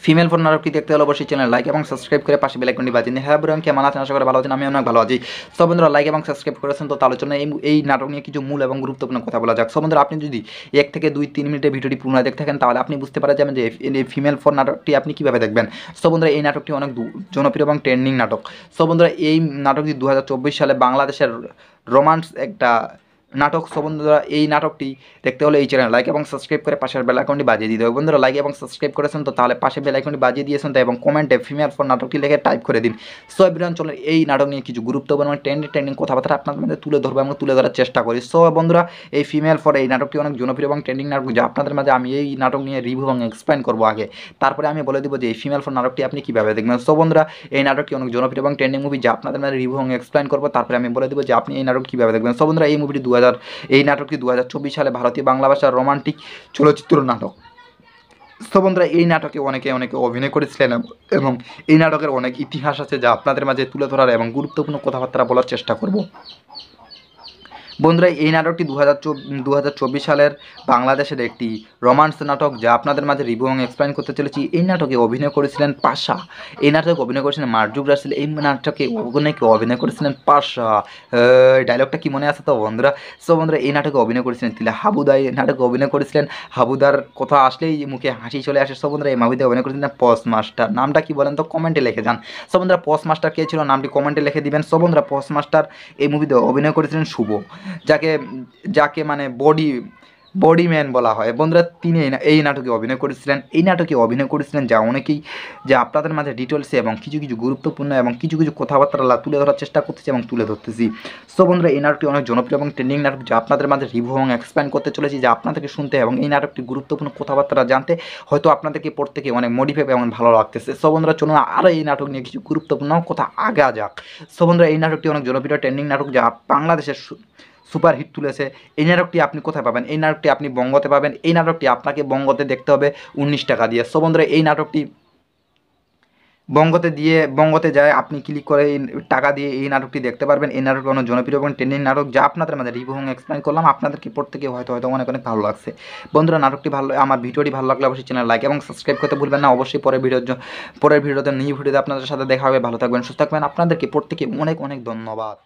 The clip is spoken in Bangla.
ফিমেল ফোর নাটকটি দেখতে হলে অবশ্যই চ্যানেল লাইক এবং সাবস্ক্রাইব করে পাশে বেল আইকনটি বাজিয়ে দিন। হ্যাঁ বন্ধুরা, কেমন আছেন? আশা করি ভালো আছেন। আমি অনেক ভালো আছি। সো বন্ধুরা, লাইক এবং সাবস্ক্রাইব করেছেন, তো আলোচনা এই নাটক নিয়ে কিছু মূল এবং গুরুত্বপূর্ণ কথা বলা যাক। সো বন্ধুরা, আপনি যদি 1 থেকে 2-3 মিনিটের ভিডিওটি পুনরায় দেখতে থাকেন তাহলে আপনি বুঝতে পারা যাবেন যে এই ফিমেল ফোর নাটকটি আপনি কীভাবে দেখবেন। সো বন্ধুরা, এই নাটকটি অনেক জনপ্রিয় এবং ট্রেন্ডিং নাটক। সো বন্ধুরা, এই নাটকটি 2024 সালে বাংলাদেশের রোমান্স একটা নাটক। সো বন্ধুরা, এই নাটকটি দেখতে হলে এই চ্যানেল লাইক এবং সাবস্ক্রাইব করে পাশের বেল আইকনটি বাজিয়ে দিতে হবে। বন্ধুরা, লাইক এবং সাবস্ক্রাইব করেছেন তো তাহলে পাশে বেল আইকনটি বাজিয়ে দিয়েছেন তো, এবং কমেন্টে ফিমেল ফোর নাটকটি লিখে টাইপ করে দিন। সো এভরিওয়ান, চলেন এই নাটক নিয়ে কিছু গুরুত্বপূর্ণ ট্রেন্ডিং কথাবার্তা আপনাদের মধ্যে তুলে ধরবো এবং তুলে ধরার চেষ্টা করি। সো বন্ধুরা, এই ফিমেল ফোর এই নাটকটি অনেক জনপ্রিয় এবং ট্রেন্ডিং নাটক, যা আপনাদের মাঝে আমি এই নাটক নিয়ে রিভিউ এবং এক্সপ্লেন করবো আগে। তারপরে আমি বলে দেবো যে এই ফিমেল ফোর নাটকটি আপনি কীভাবে দেখবেন। সো বন্ধুরা, এই নাটকটি অনেক জনপ্রিয় এবং ট্রেন্ডিং মুভি, যা আপনাদের মাঝে রিভিউ এবং এক্সপ্লেন করবো। তারপরে আমি বলে দেবো যে আপনি এই নাটক কীভাবে দেখবেন। সো বন্ধুরা, এই মুভিটি এই নাটকটি 2024 সালে ভারতীয় বাংলা ভাষার রোমান্টিক চলচ্চিত্র নাটক। তো বন্ধুরা, এই নাটকে অনেকে অভিনয় করেছিলেন এবং এই নাটকের অনেক ইতিহাস আছে, যা আপনাদের মাঝে তুলে ধরার এবং গুরুত্বপূর্ণ কথাবার্তা বলার চেষ্টা করব। বন্ধুরা, এই নাটকটি 2024 সালের বাংলাদেশের একটি রোমান্স নাটক, যা আপনাদের মাঝে রিভিউ এবং এক্সপ্লেন করতে চলেছি। এই নাটকে অভিনয় করেছিলেন পাশা, এই নাটকে অভিনয় করেছিলেন মারজুক রাসেল, এই নাটকে অভিনয় করেছিলেন পাশা। ডায়লগটা কি মনে আছে তো বন্ধুরা? সো বন্ধুরা, এই নাটকে অভিনয় করেছিলেন তিলা হাবুদা, এই নাটকে অভিনয় করেছিলেন হাবুদার কথা আসলেই মুখে হাসি চলে আসে। সো বন্ধুরা, এই মুভিতে অভিনয় করেছিলেন পস মাস্টার। নামটা কি বলেন তো কমেন্টে লিখে যান। সো বন্ধুরা, পস মাস্টার কে ছিল নামটি কমেন্টে লিখে দিবেন। সো বন্ধুরা, পস মাস্টার এই মুভিতে অভিনয় করেছিলেন শুভ, যাকে মানে বডি ম্যান বলা হয়। বন্ধুরা, তিনি এই নাটকে অভিনয় করেছিলেন, যা আপনাদের মাঝে ডিটেলসে এবং কিছু গুরুত্বপূর্ণ এবং কিছু কথাবার্তা তুলে ধরার চেষ্টা করতেছি এবং তুলে ধরতেছি। সো বন্ধুরা, এই নাটকটি অনেক জনপ্রিয় এবং ট্রেন্ডিং নাটক, যা আপনাদের মাঝে রিভিউ এবং এক্সপ্লেন করতে চলেছি, যা আপনাদেরকে শুনতে এবং এই নাটকটি গুরুত্বপূর্ণ কথাবার্তা জানতে হয়তো আপনাদেরকে প্রত্যেকে অনেক মোটিভেট এবং ভালো লাগতেছে। সো বন্ধুরা, চলুন আরও এই নাটক নিয়ে কিছু গুরুত্বপূর্ণ কথা আগা যাক। সো বন্ধুরা, এই নাটকটি অনেক জনপ্রিয় ট্রেন্ডিং নাটক, যা বাংলাদেশের সুপার হিট তুলেছে। এই নাটকটি আপনি কোথায় পাবেন? এই নাটকটি আপনি বঙ্গতে পাবেন। এই নাটকটি আপনাকে বঙ্গতে দেখতে হবে 19 টাকা দিয়ে। সো বন্ধুরা, এই নাটকটি বঙ্গতে যায় আপনি ক্লিক করে টাকা দিয়ে এই নাটকটি দেখতে পারবেন। এই নাটকটি অনেক জনপ্রিয় এবং ট্রেন্ডিং নাটক, যা আপনাদের মাঝে রিভিউ এবং এক্সপ্লেন করলাম। আপনাদেরকে প্রত্যেকে হয়তো অনেক ভালো লাগছে। বন্ধুরা, আমার ভিডিওটি ভালো লাগলে অবশ্যই চ্যানেল লাইক এবং সাবস্ক্রাইব করতে ভুলবেন না। অবশ্যই পরের ভিডিওতে নিউ ভিডিওতে আপনাদের সাথে দেখা হবে। ভালো থাকবেন, সুস্থ থাকবেন। আপনাদেরকে প্রত্যেকে অনেক ধন্যবাদ।